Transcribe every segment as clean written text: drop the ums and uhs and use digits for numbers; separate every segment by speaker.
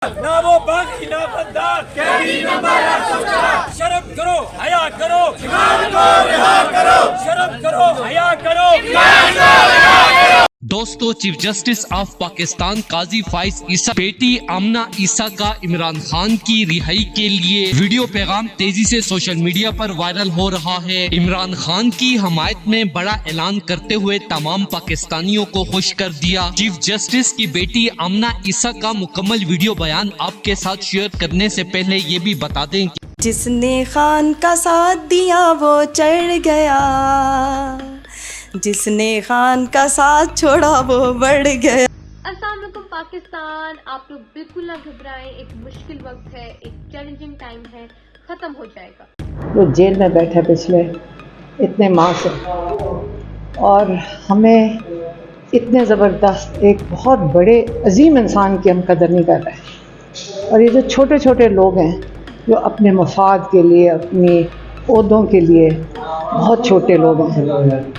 Speaker 1: نہ وہ باغی نہ غدار قیدی نہ مارا سوچا شرم کرو حیا کرو ایمان کو رہا کرو شرم کرو حیا کرو ایمان کو رہا کرو۔
Speaker 2: دوستو، چیف جسٹس آف پاکستان قاضی فائز عیسیٰ بیٹی آمنہ عیسیٰ کا عمران خان کی رہائی کے لیے ویڈیو پیغام تیزی سے سوشل میڈیا پر وائرل ہو رہا ہے۔ عمران خان کی حمایت میں بڑا اعلان کرتے ہوئے تمام پاکستانیوں کو خوش کر دیا۔ چیف جسٹس کی بیٹی آمنہ عیسیٰ کا مکمل ویڈیو بیان آپ کے ساتھ شیئر کرنے سے پہلے یہ بھی بتا دیں کہ
Speaker 3: جس نے خان کا ساتھ دیا وہ چڑھ گیا، جس نے خان کا ساتھ چھوڑا وہ بڑھ گیا۔
Speaker 4: السلام علیکم پاکستان، آپ لوگ بالکل نہ گھبرائیں، ایک مشکل وقت ہے، ایک چیلنجنگ ٹائم ہے، ختم ہو جائے گا۔
Speaker 5: وہ جیل میں بیٹھے پچھلے اتنے ماہ سے، اور ہمیں اتنے زبردست ایک بہت بڑے عظیم انسان کی ہم قدر نہیں کر رہے، اور یہ جو چھوٹے چھوٹے لوگ ہیں جو اپنے مفاد کے لیے، اپنی عہدوں کے لیے، بہت چھوٹے لوگ ہیں۔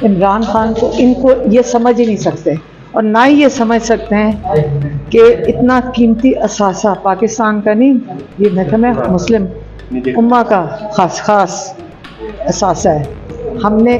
Speaker 5: عمران خان کو ان کو یہ سمجھ ہی نہیں سکتے، اور نہ ہی یہ سمجھ سکتے ہیں کہ اتنا قیمتی اثاثہ پاکستان کا نہیں، یہ محکمہ مسلم امہ کا خاص اثاثہ ہے۔ ہم نے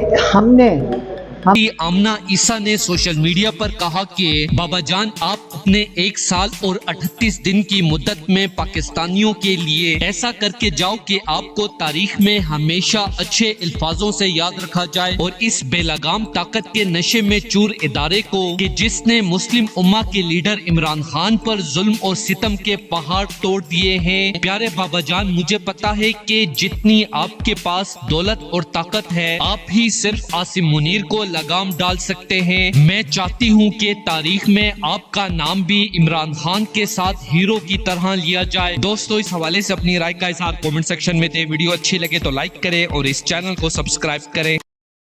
Speaker 2: آمنہ عیسیٰ نے سوشل میڈیا پر کہا کہ بابا جان، آپ اپنے 1 سال اور 38 دن کی مدت میں پاکستانیوں کے لیے ایسا کر کے جاؤ کہ آپ کو تاریخ میں ہمیشہ اچھے الفاظوں سے یاد رکھا جائے، اور اس بے لگام طاقت کے نشے میں چور ادارے کو کہ جس نے مسلم امہ کے لیڈر عمران خان پر ظلم اور ستم کے پہاڑ توڑ دیے ہیں۔ پیارے بابا جان، مجھے پتا ہے کہ جتنی آپ کے پاس دولت اور طاقت ہے، آپ ہی صرف عاصم منیر کو لگام ڈال سکتے ہیں۔ میں چاہتی ہوں کہ تاریخ میں آپ کا نام بھی عمران خان کے ساتھ ہیرو کی طرح لیا جائے۔ دوستو، اس حوالے سے اپنی رائے کا اظہار کامنٹ سیکشن میں دیں۔ ویڈیو اچھی لگے تو لائک کریں اور اس چینل کو سبسکرائب کریں۔